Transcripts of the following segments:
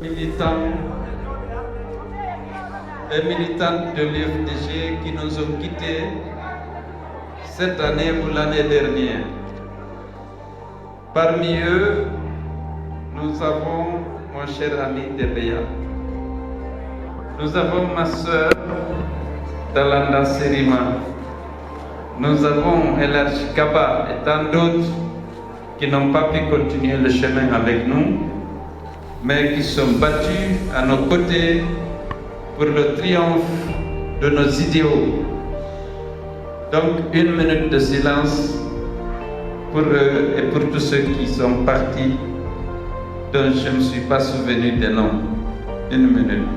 Militants et militantes de l'UFDG qui nous ont quittés cette année ou l'année dernière. Parmi eux, nous avons mon cher ami Debeya. Nous avons ma sœur Talanda Serima. Nous avons Elarj Kaba et tant d'autres qui n'ont pas pu continuer le chemin avec nous, mais qui sont battus à nos côtés pour le triomphe de nos idéaux. Donc, 1 minute de silence pour eux et pour tous ceux qui sont partis, dont je ne me suis pas souvenu des noms. 1 minute.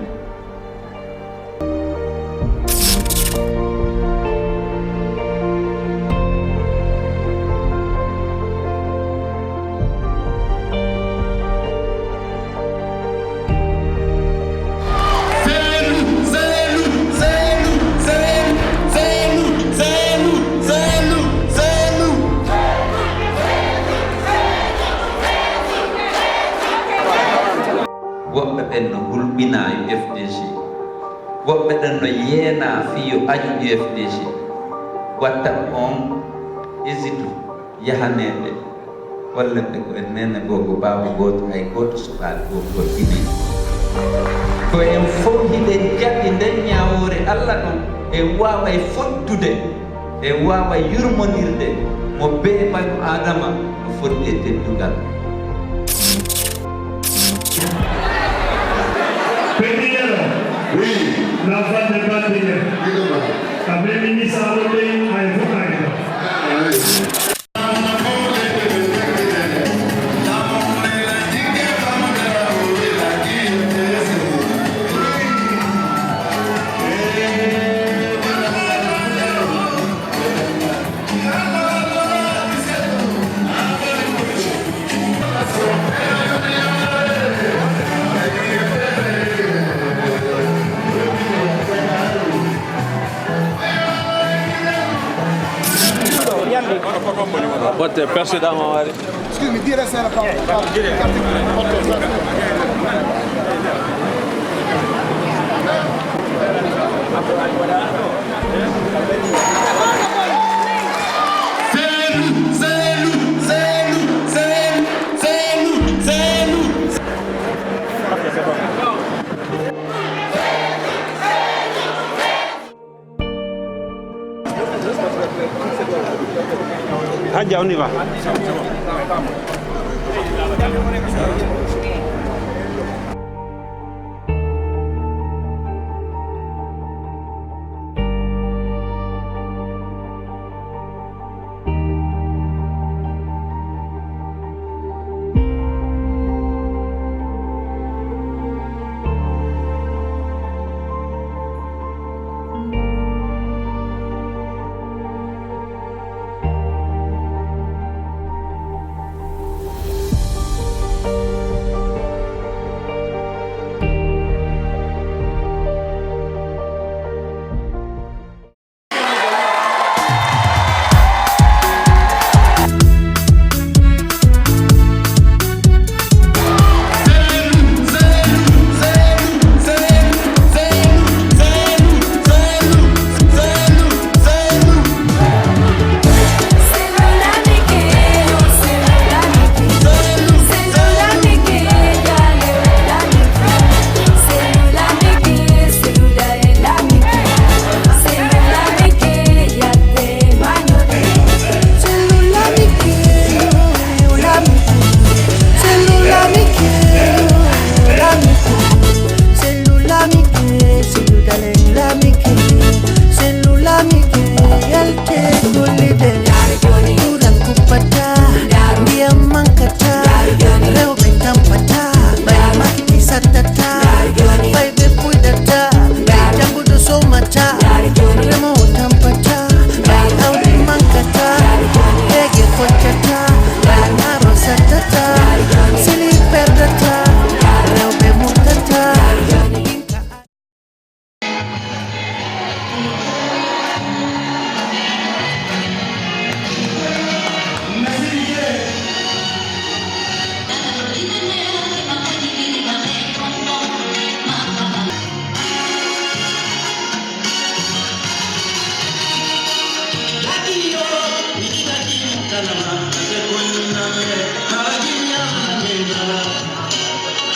Woɓɓe ɓen no hulɓina UFDG, woɓɓe ɓen no yeena fiyo aƴu UFDG, watta on hésite yahanede hollete ko en nene gogo baba goto hay goto suɓaɗo goto ɗiɗi ko en fof hiɗen jaɓi nden ñawore Allah ɗum en wawa foddude en wawa yurmodirde mo beɓano adama no foti e teddugal. Oui, l'enfant de Bandine. Après ministre à voter, à What the pressure down already? Excuse me, get us out of power. Hadja, on y va.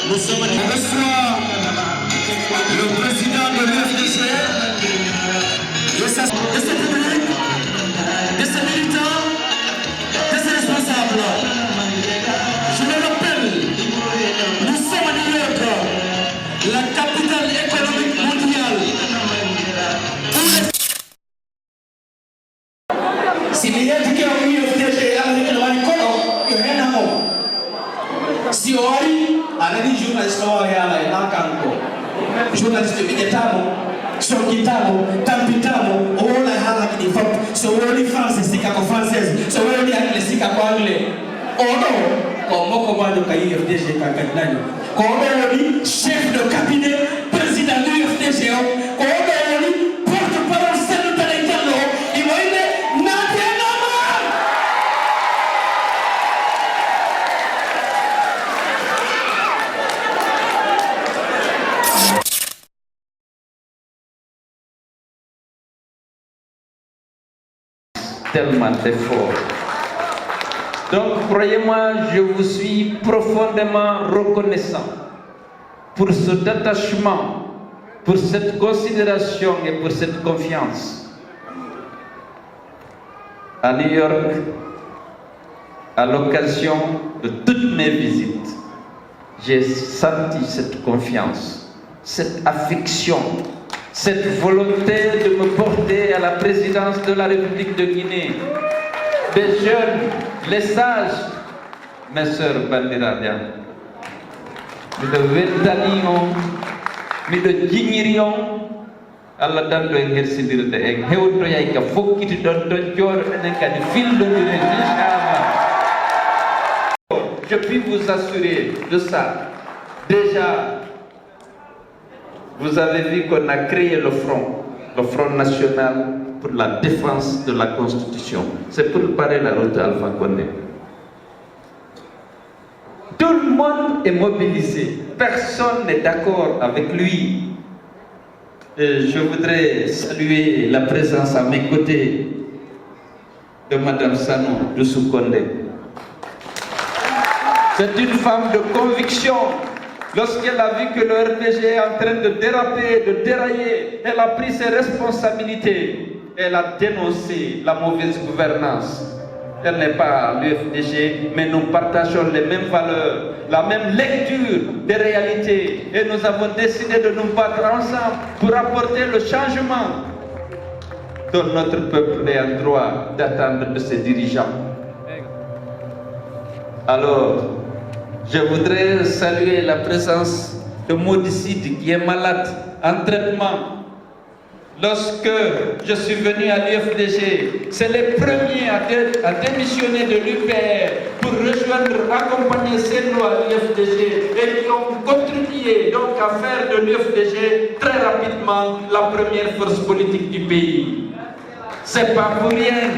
Nous sommes le président de l'UFDG, de cette public, de ses militants, de ses responsables. Je le rappelle, nous sommes à New York, la capitale économique mondiale. Si les gens qui ont eu l'UFDG, si on a dit journaliste, journaliste Sokitamo, Tampitamo, all I have in fact, so only Francis, Sika française, so only Anglais, anglais. Oh non, comme commande de l'UFDG Kakadnani, comme chef de cabinet, président de l'UFDG, comme porte-parole sénateur Diallo, il va aider Nadia Nama. Tellement d'efforts. Donc, croyez-moi, je vous suis profondément reconnaissant pour ce détachement, pour cette considération et pour cette confiance. À New York, à l'occasion de toutes mes visites, j'ai senti cette confiance, cette affection, cette volonté de me porter à la présidence de la République de Guinée. Des jeunes, les sages, mes sœurs Bandiradia, mi de Vendalion, mi de Jignirion, Allah dan do ngel sindirde e hewto yay ka fokkiti don jor enen kadi fildondire inchallah. Je puis vous assurer de ça. Déjà, vous avez vu qu'on a créé le Front national pour la défense de la Constitution. C'est pour préparer la route à Alpha Condé. Tout le monde est mobilisé. Personne n'est d'accord avec lui. Et je voudrais saluer la présence à mes côtés de Madame Sanou de Soukondé. C'est une femme de conviction. Lorsqu'elle a vu que le RDG est en train de déraper, de dérailler, elle a pris ses responsabilités. Elle a dénoncé la mauvaise gouvernance. Elle n'est pas l'UFDG, mais nous partageons les mêmes valeurs, la même lecture des réalités. Et nous avons décidé de nous battre ensemble pour apporter le changement dont notre peuple est en droit d'attendre de ses dirigeants. Alors, je voudrais saluer la présence de Modicide qui est malade en traitement. Lorsque je suis venu à l'UFDG, c'est les premiers à démissionner de l'UPR pour rejoindre, accompagner ces lois à l'UFDG et qui ont contribué donc à faire de l'UFDG très rapidement la première force politique du pays. C'est pas pour rien.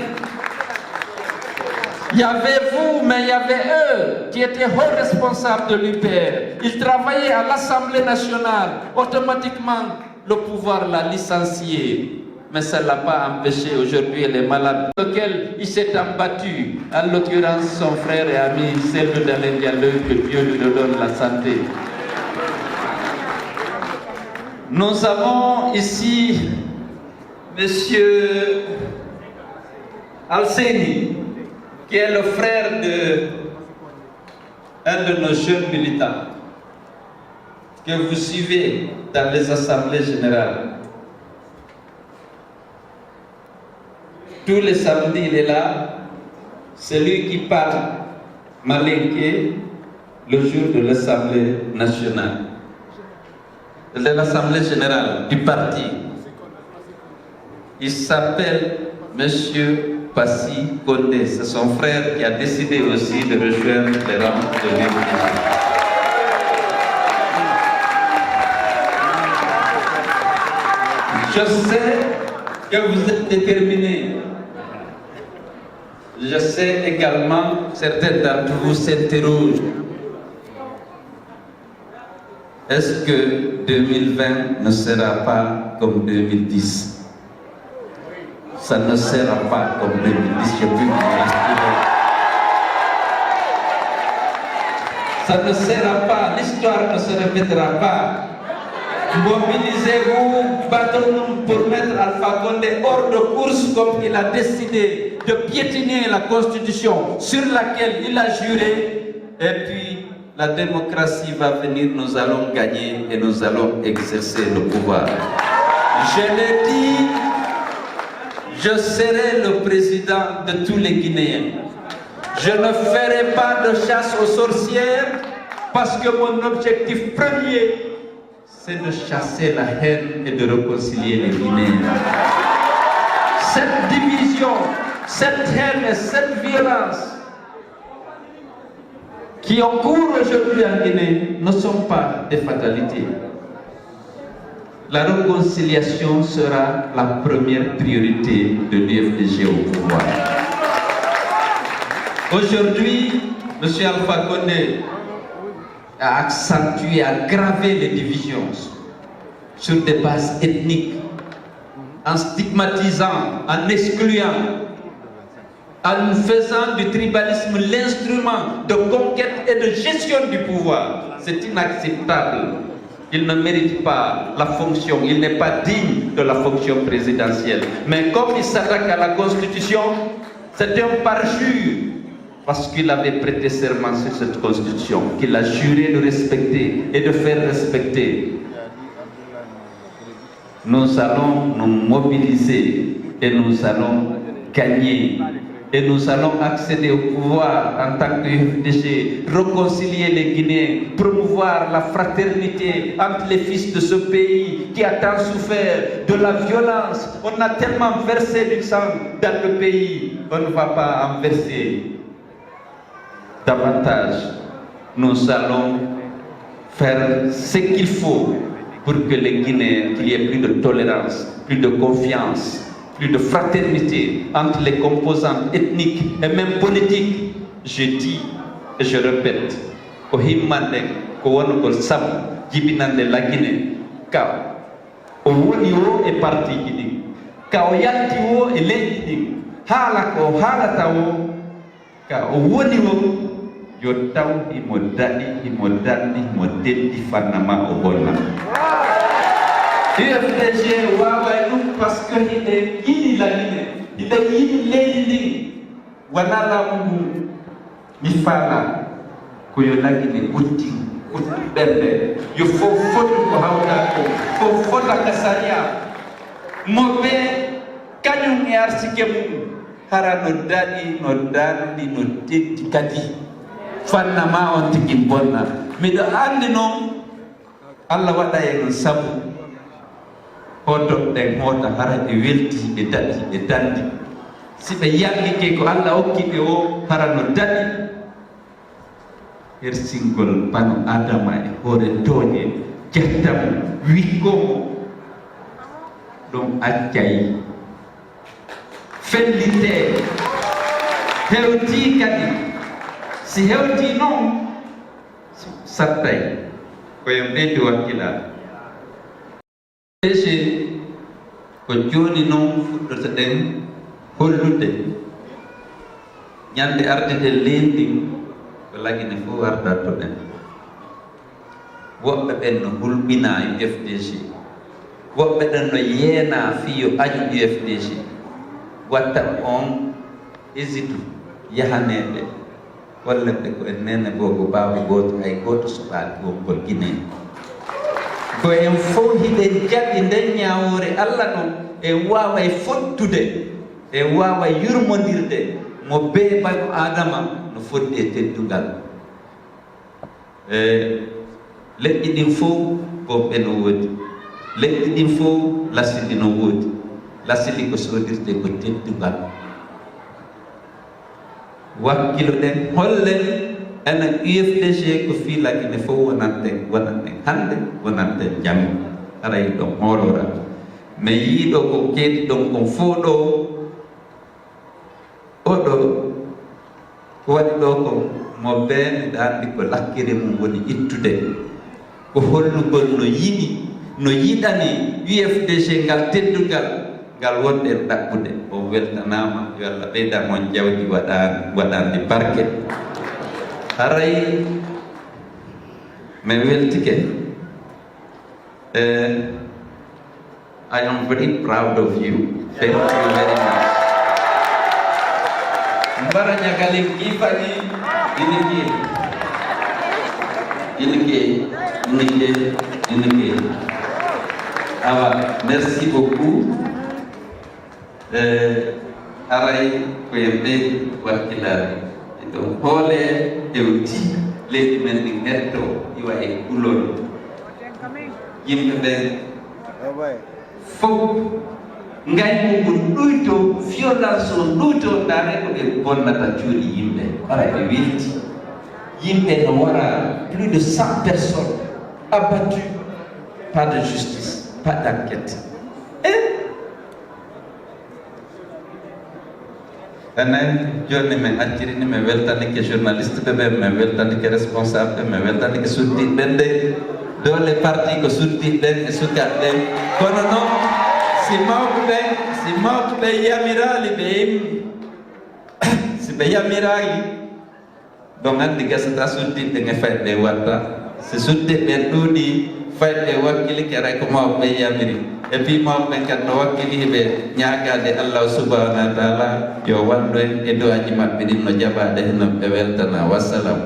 Il y avait vous, mais il y avait eux qui étaient hauts responsables de l'UPR. Ils travaillaient à l'Assemblée nationale. Automatiquement, le pouvoir l'a licencié. Mais ça ne l'a pas empêché. Aujourd'hui, elle est malade. Lequel il s'est embattu. En l'occurrence, son frère et ami, Selve d'Alain Diallo, que Dieu lui redonne la santé. Nous avons ici Monsieur Alseni, qui est le frère d'un de nos jeunes militants, que vous suivez dans les assemblées générales. Tous les samedis, il est là. C'est lui qui parle malinqué le jour de l'Assemblée nationale, de l'Assemblée générale du parti. Il s'appelle Monsieur Passy Condé, c'est son frère qui a décidé aussi de rejoindre les rangs de l'UFDG. Je sais que vous êtes déterminés. Je sais également, certains d'entre vous s'interrogent. Est-ce que 2020 ne sera pas comme 2010? Ça ne sera pas comme 2010, je peux vous l'assurer. Ça ne sera pas, l'histoire ne se répétera pas. Mobilisez-vous, battons-nous pour mettre Alpha Condé hors de course comme il a décidé de piétiner la Constitution sur laquelle il a juré. Et puis, la démocratie va venir, nous allons gagner et nous allons exercer le pouvoir. Je l'ai dit, je serai le président de tous les Guinéens. Je ne ferai pas de chasse aux sorcières parce que mon objectif premier, c'est de chasser la haine et de réconcilier les Guinéens. Cette division, cette haine et cette violence qui ont cours aujourd'hui en Guinée ne sont pas des fatalités. La réconciliation sera la première priorité de l'UFDG au pouvoir. Aujourd'hui, M. Alpha Condé a accentué, a aggravé les divisions sur des bases ethniques, en stigmatisant, en excluant, en faisant du tribalisme l'instrument de conquête et de gestion du pouvoir. C'est inacceptable. Il ne mérite pas la fonction, il n'est pas digne de la fonction présidentielle. Mais comme il s'attaque à la Constitution, c'est un parjure, parce qu'il avait prêté serment sur cette Constitution, qu'il a juré de respecter et de faire respecter. Nous allons nous mobiliser et nous allons gagner. Et nous allons accéder au pouvoir en tant que UFDG, réconcilier les Guinéens, promouvoir la fraternité entre les fils de ce pays qui a tant souffert de la violence. On a tellement versé du sang dans le pays, on ne va pas en verser davantage. Nous allons faire ce qu'il faut pour que les Guinéens, qu'il y ait plus de tolérance, plus de confiance, plus de fraternité entre les composantes ethniques et même politiques. Je dis et je répète, ko himmande ko wonugol sabu jibinande la Guinée ka o woni o e parti ɗi ka o yalti o e leydi ɗi haala ko haalata o ka o woni o yo taw imo daɗi imo danɗi imo denɗi fannama o bonna. UFDG waaway ɗum parce que hiɗe yiɗi la Guinée, hiɗe yiɗi leydi ndi. Wona laamu ndu mi faala ko yo la Guinée ɓutti ɓernde, yo fof foti ko hawta ko fof fotaka saria mo ɓe kañum e arsike mum hara no daɗi no danɗi no teddi kadi fannama on tigi bonna. Miɗo andi noon Allah waɗa e non sabu hoto ɗen hoota hara ɓe welti ɓe daɗi ɓe dandi. Si ɓe yaɓike ko Allah hokki ɓe o hara no daɗi hersingol bano Adama e hoore tooñe jettamo wikkomo ɗum accay fellite hewti kadi. Si hewti noon sattay koyen ɓeydi wakkilaa DG ko joni noon fuɗɗota ɗen hollude ñande ardete leydi ko lagine fof ardatto ɗen. Woɓɓe ɓen no hulɓina UFDG, woɓɓe ɗen no yeena fiyo añu UFDG, watta on hésite yahaneɓe holleɓe ko en nene goo ko baaba gooto hay gooto suɓaali wongol Guinée. Ko en fof hiɗen jaɓi nden ñawoore Allah ɗum en wawa e fottude en wawa yurmodirde mo bee banu Adama no foddi e teddugal. Leƴƴi ɗin fof bomɓe no woodi, leƴƴi ɗin fof lasili no woodi. Lasili ko sodirde ko teddugal. Wakkilo ɗen hollen enen UFDG ko fii la Guinée fof wonanten hannde wonanten jamma aray ɗon hoolora. Mais yiiɗo ko keedi ɗon kon fof ɗo oɗo ko waɗi ɗo ko mo beene ɗaandi ko lakkiri mum woni ittude ko hollugol no yiɗi no yiɗani UFDG ngal teddungal ngal wonɗe ɗaɓɓude. O weltanama yo Allah ɓeyda mon jawdi waɗandi barke. Haray me weltike. I am very proud of you. Thank you very much. Mbara nyakali kifani inike. Alors, merci beaucoup. Aray koyembe wakilari. Donc, hole euti lady men hetto iwa e kulon. Yimbe fop ngay ko duito violence duito dare ko e bonnata ciuri yimbe ara be welti yimbe no wara plus de 100 personnes abattues, pas de justice, pas d'enquête. Anan joni men accirini me weltani ke journaliste be me weltani ke responsable me weltani ke sutti bende dole parti ko sutti den e sukaɓe kono noon si mawɓe yamirali ɓe si ɓe yamirali ɗon andi gasata suddiɗe e fayɗe watta si suddiɓe ɗuuɗi fayɗe wakkili kera ko mawɓe yamiri et puis mawɓe kadi no wakkiliɓe ñagade Allah subhanahu wa taala yo wandu en e duwaji maɓɓe ɗin no jaɓade heno ɓe weltana. Wassalam.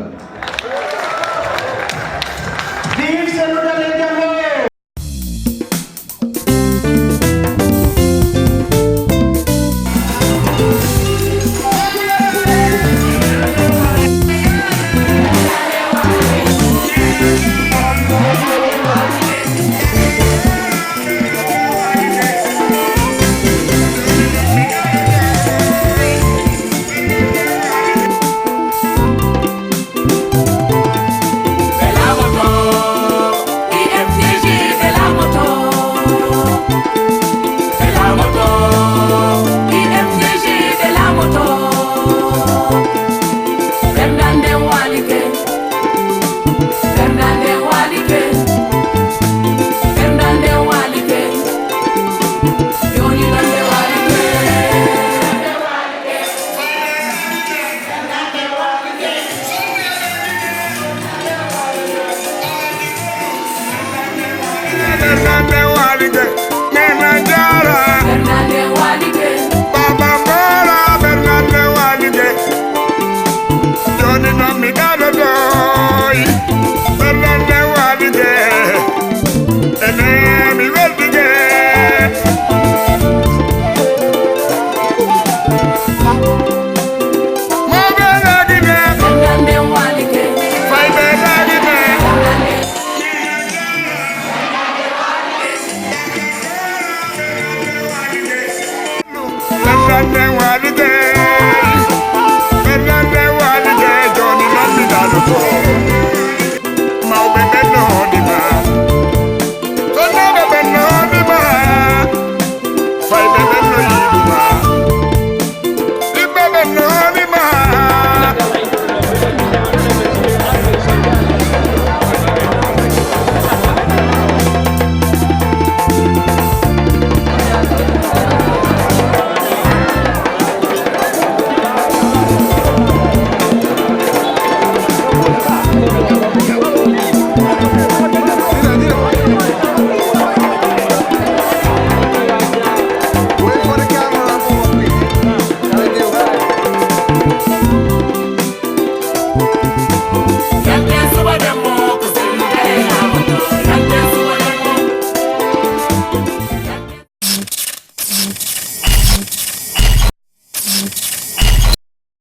Thank you.